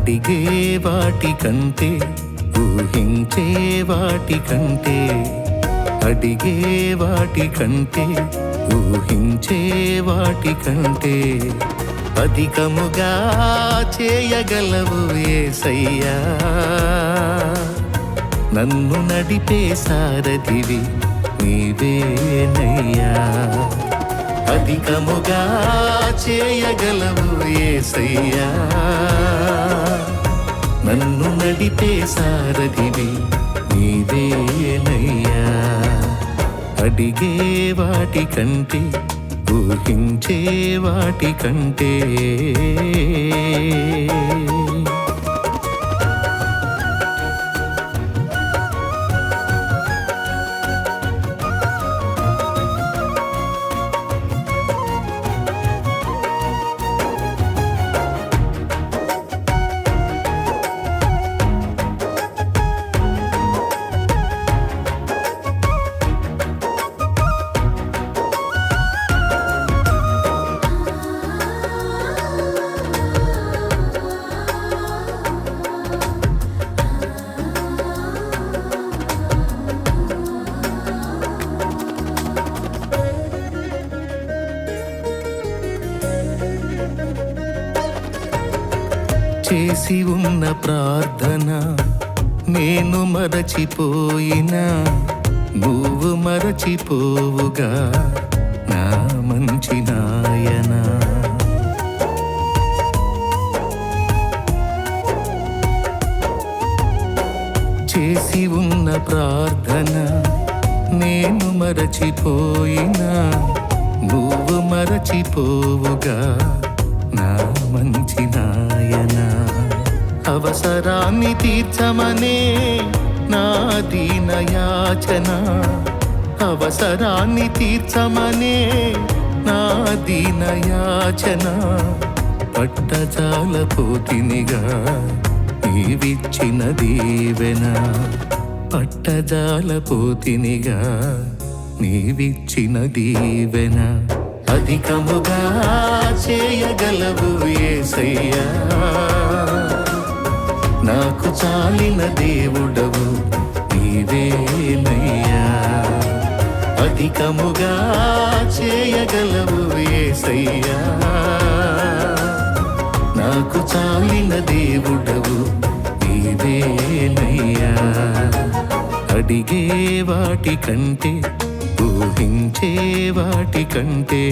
అడిగే వాటి కంటే ఊహించే వాటి కంటే అడిగే వాటి కంటే ఊహించే వాటి కంటే అధికముగా చేయగలవు యేసయ్యా. నన్ను నడిపే సారథివి నీవేనయ్యా. అధికముగా చేయగలవు యేసయ్యా. నన్ను నడిపే సారథివి నీవేనయ్యా. అడిగే వాటి కంటే ఊహించే వాటి కంటే చేసి ఉన్న ప్రార్థన నేను మరచిపోయినా నువ్వు మరచిపోవుగా నా మంచి నాయనా. చేసి ఉన్న ప్రార్థన నేను మరచిపోయినా నువ్వు మరచిపోవుగా నా మంచి నాయనా. అవసరాన్ని తీర్చమనే నా దీన యాచన. అవసరాన్ని తీర్చమనే నా దీన యాచన. పట్టజాలపోతినిగా నీవిచ్చిన దీవెన. పట్టజాలపోతినిగా నీవిచ్చిన దీవెన. అధికముగా చేయగలవు యేసయ్యా. నాకు చాలిన దేవుడవు నీవేనయ్యా. అధికముగా చేయగలవు యేసయ్యా. నాకు చాలిన దేవుడవు నీవేనయ్యా. అడిగే వాటి కంటే ఊహించే వాటి కంటే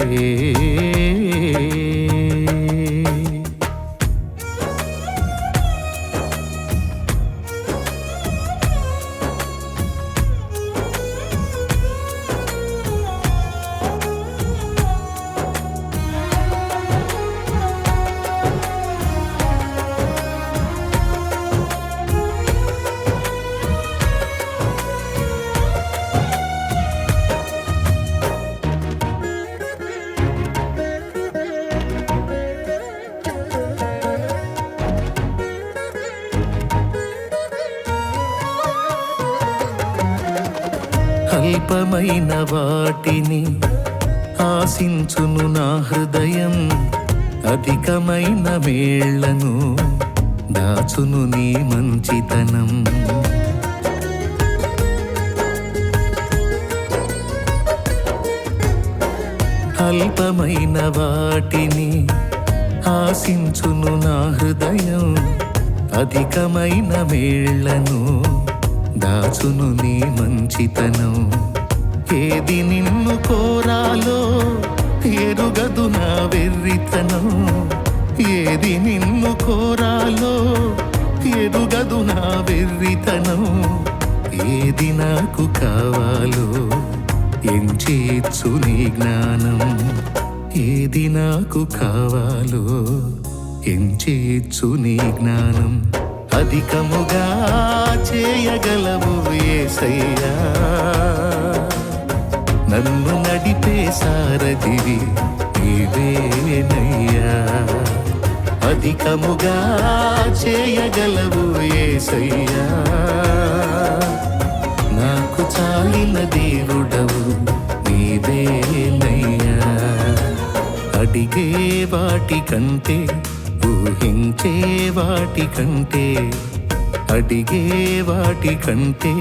అల్పమైన వాటిని ఆశించును నా హృదయం. అధికమైన మేళ్లను దాచును నీ మంచితనం. అల్పమైన వాటిని ఆశించును నా హృదయం. అధికమైన మేళ్లను దాచును నీ మంచితనం. ఏది నిన్ను కోరాలో ఎరుగదు నా వెర్రితనం. ఏది నిన్ను కోరాలో ఎరుగదు నా వెర్రితనం. ఏది నాకు కావాలో ఎంచేచ్చు నీ జ్ఞానం. ఏది నాకు కావాలో ఎంచేచ్చు నీ జ్ఞానం. అధికముగా చేయగలవు యేసయ్యా. నన్ను నడిపే సారథివి నీవేనయ్యా. అధికముగా చేయగలవు యేసయ్యా. నాకు చాలిన దేవుడవు నీవేనయ్యా. అడిగే వాటి కంటే ఊహించే వాటి కంటే, అడిగే వాటి కంటే,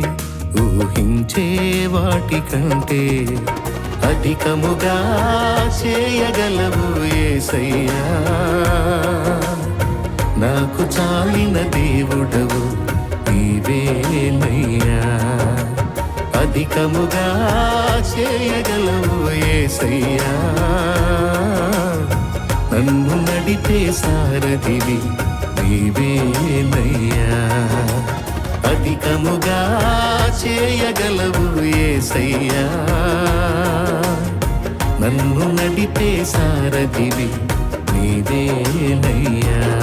ఊహించే వాటి కంటే అధికముగా చేయగలవు యేసయ్యా. నాకు చాలిన దేవుడవు నీవేనయ్యా. అధికముగా చేయగలవు యేసయ్యా. నన్ను నడిపే సారథివి నీవేనయ్యా. అధికముగా చేయగలవు యేసయ్యా. నన్ను నడిపే సారథివి నీవేనయ్యా.